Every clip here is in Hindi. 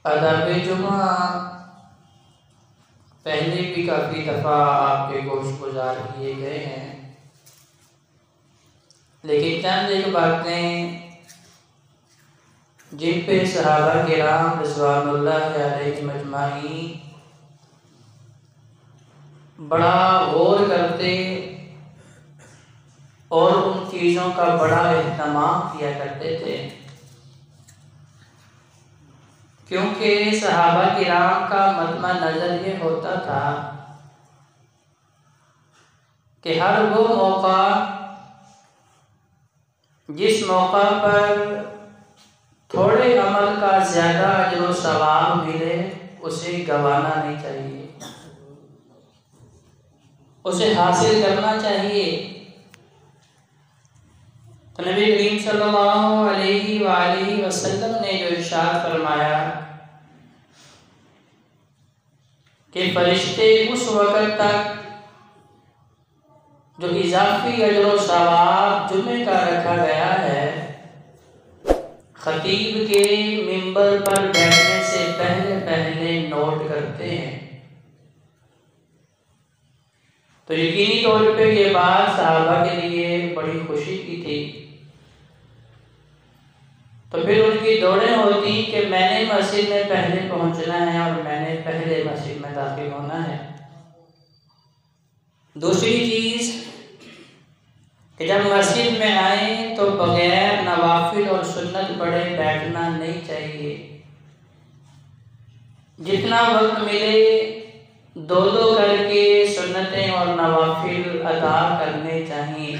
आदाब जुमा पहले भी काफ़ी दफ़ा आपके गोश गुजार किए गए हैं, लेकिन चंद एक बातें जिन पे सहाबा किराम रिज़वानुल्लाह अलैहिम अजमाईन बड़ा गौर करते और उन चीज़ों का बड़ा एहतमाम किया करते थे, क्योंकि सहाबा किराम का मतमा नज़र ये होता था कि हर वो मौका जिस मौका पर थोड़े अमल का ज़्यादा अजर व सवाब मिले उसे गंवाना नहीं चाहिए, उसे हासिल करना चाहिए। तो नबी करीम सल्लल्लाहु अलैहि वसल्लम ने जो इरशाद फरमाया कि फरिश्ते उस वक़्त तक जो इजाफी अजर व सवाब जुमे का रखा गया है खतीब के मिंबर पर बैठने से पहले पहले नोट करते हैं। तो यकीनी तौर पे ये बात सहाबा के लिए बड़ी खुशी की थी। तो फिर उनकी दौड़ें होती कि मैंने मस्जिद में पहले पहुंचना है और मैंने पहले मस्जिद में दाखिल होना है। दूसरी चीज़ कि जब मस्जिद में आए तो बगैर नवाफिल और सुन्नत पढ़े बैठना नहीं चाहिए। जितना वक्त मिले दो दो करके सुन्नतें और नवाफिल अदा करने चाहिए।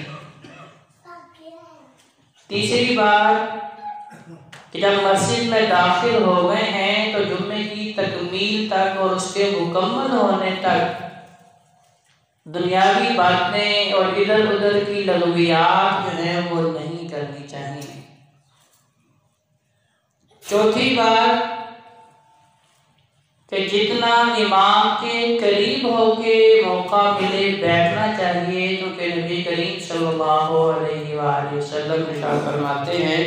तीसरी बात कि जब मस्जिद में दाखिल हो गए हैं तो जुम्मे की तकमील तक और उसके मुकम्मल होने तक दुनियावी बातें और इधर उधर की लगवियात जो है वो नहीं करनी चाहिए। चौथी बात कि जितना इमाम के करीब होके मौका मिले बैठना चाहिए, क्योंकि नबी करीम सल्लल्लाहु अलैहि वसल्लम इरशाद फरमाते हैं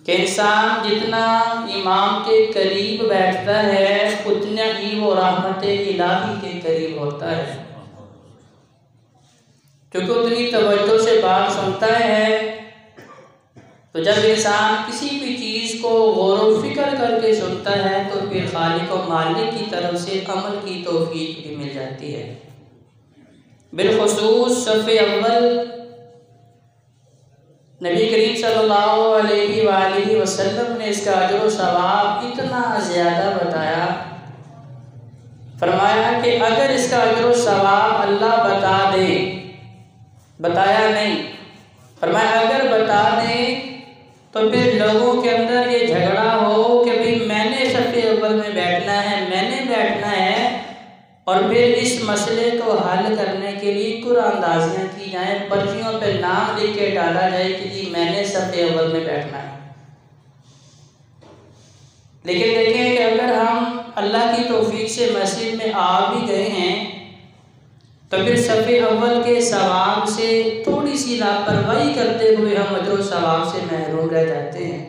कि इंसान जितना इमाम के करीब बैठता है उतना ही वो रहमत इलाही के करीब होता है, क्योंकि उतनी तवज्जो से बात सुनता है। तो जब इंसान किसी भी चीज़ को गौर व फिक्र करके सुनता है तो फिर खालिक व मालिक की तरफ से अमल की तौफीक भी मिल जाती है। बिलखुसूस सफ़े अव्वल नबी करीम सल्लल्लाहु अलैहि वसल्लम ने इसका अजर व सवाब इतना ज़्यादा बताया, फरमाया कि अगर इसका अजर व सवाब अल्लाह बता दे, बताया नहीं, फरमाया अगर बता दे तो फिर लोगों के अंदर ये झगड़ा हो कि भाई मैंने सफ़े अव्वल में बैठना है, मैंने बैठना है, और फिर इस मसले को हल करने के लिए कुरानंदाजियाँ की जाएँ, पर्चियों पे नाम लिख के डाला जाए कि जी मैंने सफ़े अव्वल में बैठना है। लेकिन देखें कि अगर हम अल्लाह की तौफीक से मस्जिद में आ भी गए हैं तो फिर सफ़े अव्वल के सवाब से थोड़ी सी लापरवाही करते हुए हम अजर व सवाब से महरूम रह जाते हैं।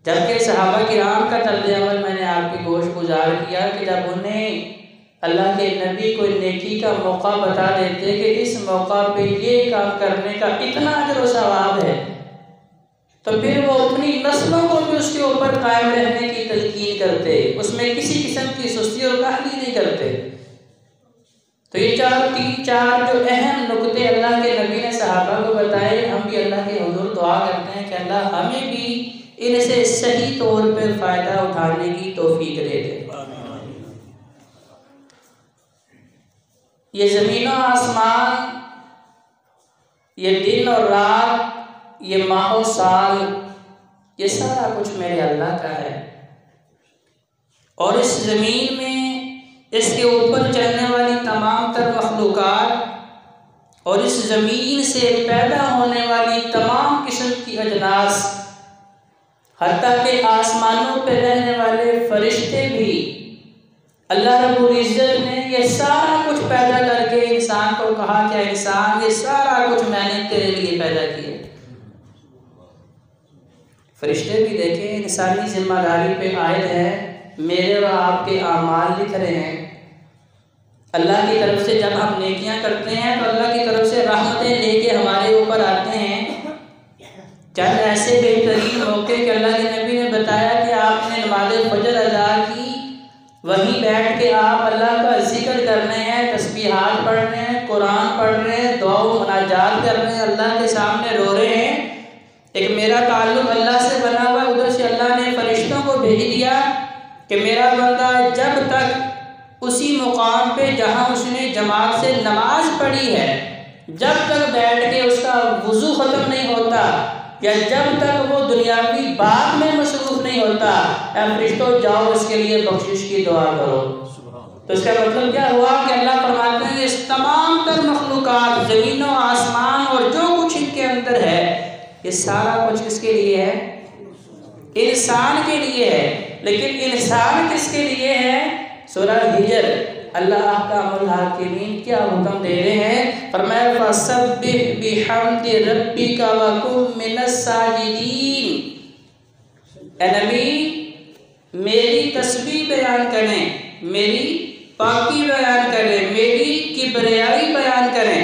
जबकि सहाबा किराम का तर्ज अमल मैंने आपकी गोश गुजार किया कि जब उन्हें अल्लाह के नबी कोई नेकी का मौका बता देते कि इस मौका पे ये काम करने का इतना अजर व सवाब है, तो फिर वो अपनी नस्लों को भी उसके ऊपर कायम रहने की तलकीन करते, उसमें किसी किस्म की सुस्ती और काहली नहीं करते। तो ये तीन चार जो अहम नुकते अल्लाह के नबी ने सहाबा को बताए, हम भी अल्लाह के हुजूर दुआ करते हैं कि अल्लाह हमें भी इनसे सही तौर पे फ़ायदा उठाने की तौफीक दे दे। ये ज़मीन और आसमान, ये दिन और रात, ये माह और साल, ये सारा कुछ मेरे अल्लाह का है। और इस ज़मीन में इसके ऊपर चलने वाली तमाम तर मखलूक़ात और इस ज़मीन से पैदा होने वाली तमाम किस्म की अजनास, हत्ता के आसमानों पर रहने वाले फरिश्ते भी, अल्लाह रब्बुल इज़्ज़त ने ये सारा कुछ पैदा करके इंसान को कहा कि इंसान ये सारा कुछ मैंने तेरे लिए पैदा किया। फरिश्ते भी देखें इंसानी जिम्मेदारी पे आए हैं, मेरे और आपके आमाल लिख रहे हैं। अल्लाह की तरफ से जब हम नेकियां करते हैं तो अल्लाह की तरफ से रहमतें लेके हमारे ऊपर आते हैं। चंद ऐसे बेहतरीन मौके कि अल्लाह के नबी ने बताया कि आपने नमाज़ फजर अदा की, वहीं बैठ के आप अल्लाह का जिक्र कर रहे हैं, तस्बीहात पढ़ रहे हैं, कुरान पढ़ रहे हैं, दुआ मुनाजात कर रहे हैं, अल्लाह के सामने रो रहे हैं। एक मेरा ताल्लुक़ अल्लाह से बना हुआ, उधर से अल्लाह ने फरिश्तों को भेज दिया कि मेरा बंदा जब तक उसी मुकाम पे जहाँ उसने जमात से नमाज पढ़ी है, जब तक बैठ के उसका वुज़ू ख़त्म नहीं होता या जब तक वो दुनियावी बात में मसरूफ़ नहीं होता, फरिश्तों जाओ इसके लिए बख्शिश की दुआ करो। तो इसका मतलब क्या हुआ कि अल्लाह फरमाते हैं इस तमाम तर मखलूक़ात, ज़मीन और आसमान और जो कुछ इनके अंदर है, ये सारा कुछ किसके लिए है? इंसान के लिए है। लेकिन इंसान किसके लिए है? सूरह हिजर अल्लाह अहकामुल हाकिमीन क्या हुक्म दे रहे हैं? फरमाया फसब्बिह बिहम्दि रब्बिका व कुन मिनस साजिदीन। ए नबी मेरी तस्बीह बयान करें, मेरी पाकी बयान करें, मेरी किबरियाई बयान करें।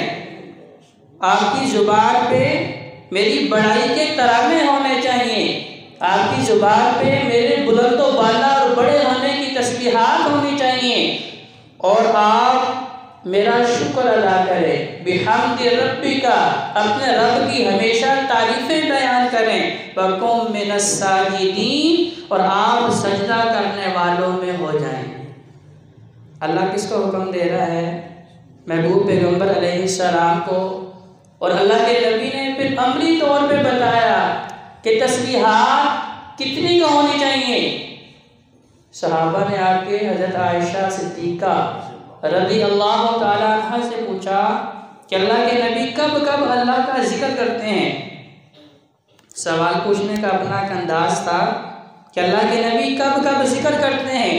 आपकी ज़ुबान पे मेरी बड़ाई के तराने होने चाहिए, आपकी ज़ुबान पे मेरे बुलंदो बाला और बड़े होने की तस्बीहात होनी चाहिए, और आप मेरा शुक्र अदा करें। बिहम्दि रब्बिका, अपने रब की हमेशा तारीफ़ें बयान करें। वकुम मिनस साजिदीन, और आप सजदा करने वालों में हो जाएं। अल्लाह किसको हुक्म दे रहा है? महबूब पैगम्बर अलैहिस्सलाम को। और अल्लाह के नबी ने फिर अमली तौर पे बताया कि तस्बीहात कितनी का होनी चाहिए। सहाबा ने आके हज़रत आयशा सिद्दीक़ा रज़ी अल्लाह ताला अन्हा से पूछा कि अल्लाह के नबी कब कब अल्लाह का जिक्र करते हैं। सवाल पूछने का अपना एक अंदाज था कि अल्लाह के नबी कब कब जिक्र करते हैं।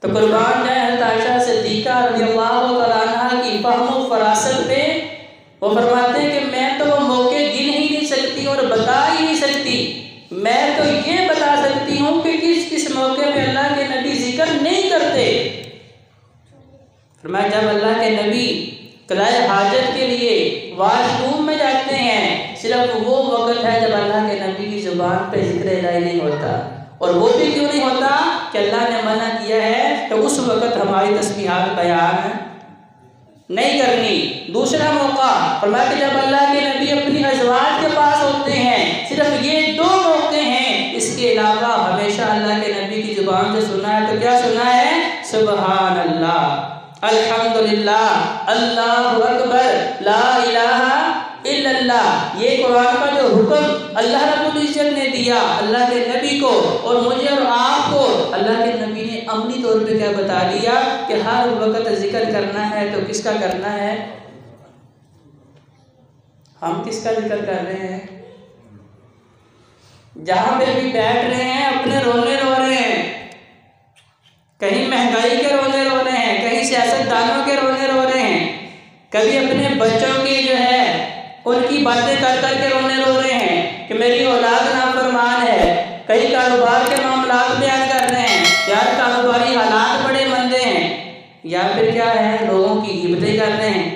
तो कुर्बान जाए हज़रत आयशा सिद्दीक़ा रज़ी अल्लाह ताला अन्हा की फ़हम फरासत पे वो फरमाते हैं कि मैं तो वो मौके गिन ही नहीं सकती और बता ही नहीं सकती। मैं तो ये बता सकती हूँ कि किस किस मौके पे अल्लाह के नबी जिक्र नहीं करते। फरमाया जब अल्लाह के नबी कज़ाए हाजत के लिए वाशरूम में जाते हैं, सिर्फ वो वक़्त है जब अल्लाह के नबी की ज़ुबान पे जिक्र इलाही नहीं होता। और वो भी क्यों नहीं होता कि अल्लाह ने मना किया है तो उस वक़्त हमारी तस्बीहात बयान नहीं करनी। दूसरा मौका फरमाया कि जब अल्लाह के नबी अपनी अज़वाज के पास होते हैं, सिर्फ ये दो मौके हैं, इसके अलावा हमेशा अल्लाह के नबी की ज़ुबान से सुना है। तो क्या सुना है? सुबहान अल्लाह, अल्हम्दुलिल्लाह, अल्लाहु अकबर, ला इलाहा इल्लल्लाह। ये कुरान का जो हुक्म अल्लाह रब्बुल इज़्ज़त ने दिया अल्लाह के नबी को और मुझे और आपको, अल्लाह के नबी ने अमली तौर पे क्या बता दिया कि हर वक्त जिक्र करना है। तो किसका करना है? हम किसका जिक्र कर रहे हैं? जहाँ पे भी बैठ रहे हैं अपने रोने रो रहे हैं, कहीं महंगाई के रोने रो रहे हैं, कहीं सियासतदानों के रोने रो रहे हैं, कभी अपने बच्चों की जो है उनकी बातें कर कर के रोने रो रहे हैं कि मेरी औलाद नाफरमान है, कहीं कारोबार के मामलात बयान कर रहे हैं, यार कारोबारी हालात बड़े मंदे हैं, या फिर क्या है लोगों की गिबतें कर रहे हैं,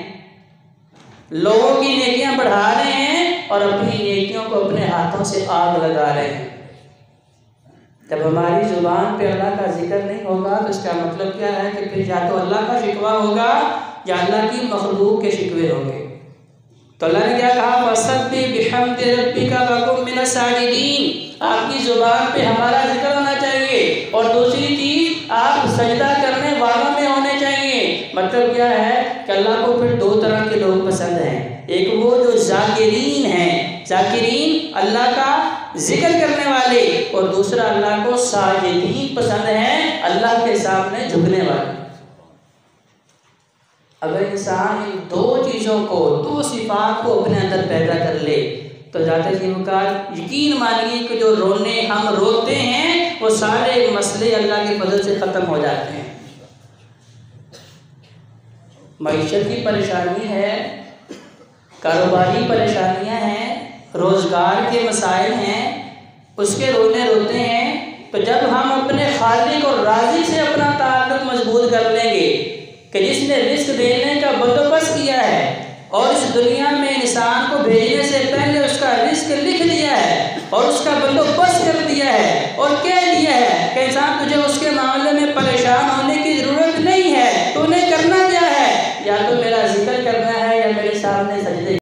लोगों की नेकियां बढ़ा रहे हैं और अपनी नेकियों को अपने हाथों से आग लगा रहे हैं। जब हमारी ज़ुबान पे अल्लाह का जिक्र नहीं होगा तो इसका मतलब क्या है कि फिर या तो अल्लाह का शिकवा होगा या अल्लाह की मखलूक के शिकवे होंगे। तो अल्लाह ने क्या कहा? फसब्बिह बिहम्दि रब्बिका व कुन मिनस साजिदीन। आपकी ज़ुबान पे हमारा जिक्र होना चाहिए और दूसरी चीज़ आप सजदा करने वालों में होने चाहिए। मतलब क्या है कि अल्लाह को फिर दो तरह के लोग पसंद हैं। एक वो जो ज़ाकिरीन हैं, ज़ाकिरीन अल्लाह का जिक्र करने वाले, और दूसरा अल्लाह को साजिदीन पसंद हैं, अल्लाह के सामने झुकने वाले। अगर इंसान इन दो चीज़ों को, दो सिफात को अपने अंदर पैदा कर ले तो ज़ाते जिनकार यकीन मानिए कि जो रोने हम रोते हैं वो सारे मसले अल्लाह के फजल से ख़त्म हो जाते हैं। मईशत की परेशानी है, कारोबारी परेशानियां हैं, रोज़गार के मसाइल हैं, उसके रोने रोते हैं। तो जब हम अपने खालिक और राज़ी से अपना ताल्लुक मजबूत कर लेंगे कि जिसने रिस्क देने का बंदोबस्त किया है और इस दुनिया में इंसान को भेजने से पहले उसका रिस्क लिख दिया है और उसका बंदोबस्त कर दिया है और कह दिया है कि इंसान तुझे उसके मामले